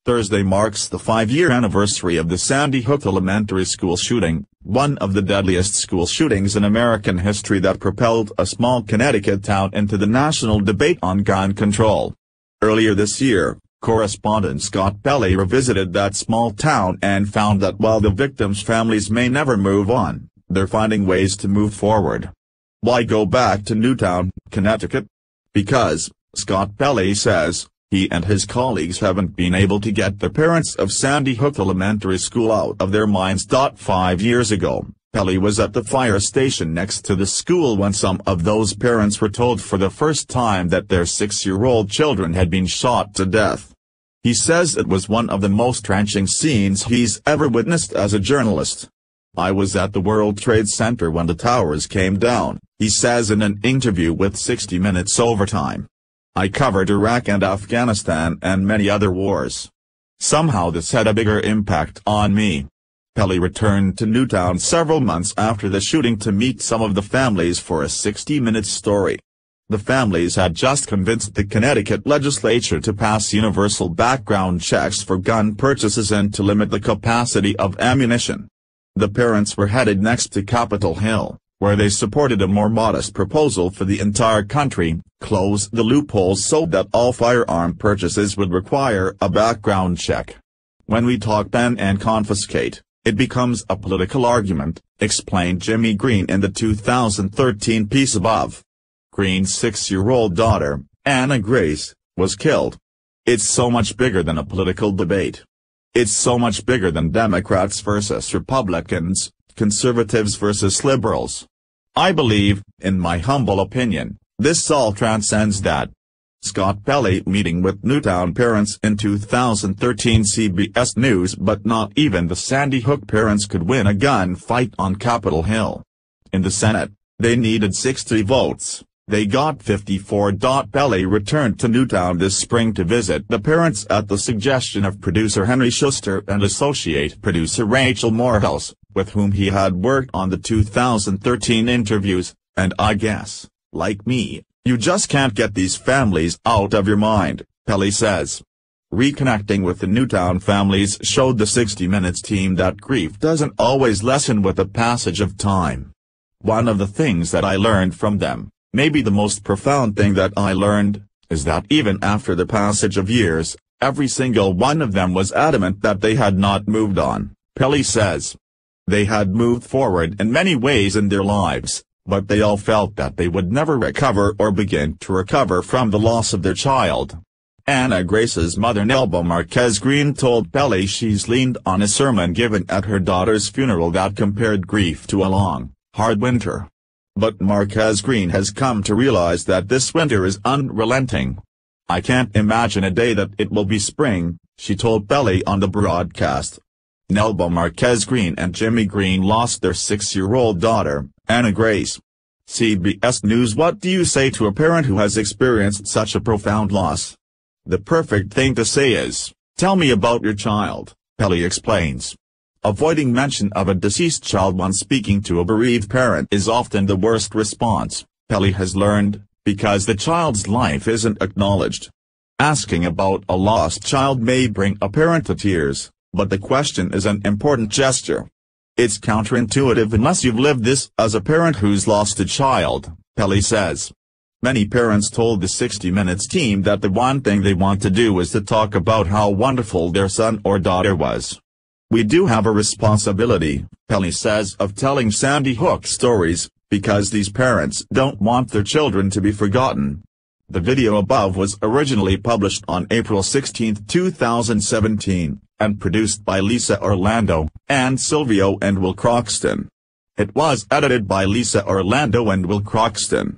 Thursday marks the 5-year anniversary of the Sandy Hook Elementary School shooting, one of the deadliest school shootings in American history that propelled a small Connecticut town into the national debate on gun control. Earlier this year, correspondent Scott Pelley revisited that small town and found that while the victims' families may never move on, they're finding ways to move forward. Why go back to Newtown, Connecticut? Because, Scott Pelley says, he and his colleagues haven't been able to get the parents of Sandy Hook Elementary School out of their minds. 5 years ago, Pelley was at the fire station next to the school when some of those parents were told for the first time that their 6-year-old children had been shot to death. He says it was one of the most wrenching scenes he's ever witnessed as a journalist. "I was at the World Trade Center when the towers came down," he says in an interview with 60 Minutes Overtime. "I covered Iraq and Afghanistan and many other wars. Somehow this had a bigger impact on me." Pelley returned to Newtown several months after the shooting to meet some of the families for a 60 Minutes story. The families had just convinced the Connecticut legislature to pass universal background checks for gun purchases and to limit the capacity of ammunition. The parents were headed next to Capitol Hill, where they supported a more modest proposal for the entire country: close the loopholes so that all firearm purchases would require a background check. "When we talk ban and confiscate, it becomes a political argument," explained Jimmy Green in the 2013 piece above. Green's 6-year-old daughter, Anna Grace, was killed. "It's so much bigger than a political debate. It's so much bigger than Democrats versus Republicans, conservatives versus liberals. I believe, in my humble opinion, this all transcends that." Scott Pelley meeting with Newtown parents in 2013. CBS News. But not even the Sandy Hook parents could win a gun fight on Capitol Hill. In the Senate, they needed 60 votes. They got 54. Pelley returned to Newtown this spring to visit the parents at the suggestion of producer Henry Schuster and associate producer Rachel Morehouse, with whom he had worked on the 2013 interviews. "And I guess, like me, you just can't get these families out of your mind," Pelley says. Reconnecting with the Newtown families showed the 60 Minutes team that grief doesn't always lessen with the passage of time. "One of the things that I learned from them, maybe the most profound thing that I learned, is that even after the passage of years, every single one of them was adamant that they had not moved on," Pelley says. "They had moved forward in many ways in their lives, but they all felt that they would never recover or begin to recover from the loss of their child." Anna Grace's mother Nelba Marquez Green told Pelley she's leaned on a sermon given at her daughter's funeral that compared grief to a long, hard winter. But Marquez Green has come to realize that this winter is unrelenting. "I can't imagine a day that it will be spring," she told Pelley on the broadcast. Nelba Marquez Green and Jimmy Green lost their 6-year-old daughter, Anna Grace. CBS News. What do you say to a parent who has experienced such a profound loss? The perfect thing to say is, "Tell me about your child," Pelley explains. Avoiding mention of a deceased child when speaking to a bereaved parent is often the worst response, Pelley has learned, because the child's life isn't acknowledged. Asking about a lost child may bring a parent to tears, but the question is an important gesture. "It's counterintuitive unless you've lived this as a parent who's lost a child," Pelley says. Many parents told the 60 Minutes team that the one thing they want to do is to talk about how wonderful their son or daughter was. "We do have a responsibility," Pelley says, "of telling Sandy Hook stories, because these parents don't want their children to be forgotten." The video above was originally published on April 16, 2017, and produced by Lisa Orlando, Ann Silvio and Will Croxton. It was edited by Lisa Orlando and Will Croxton.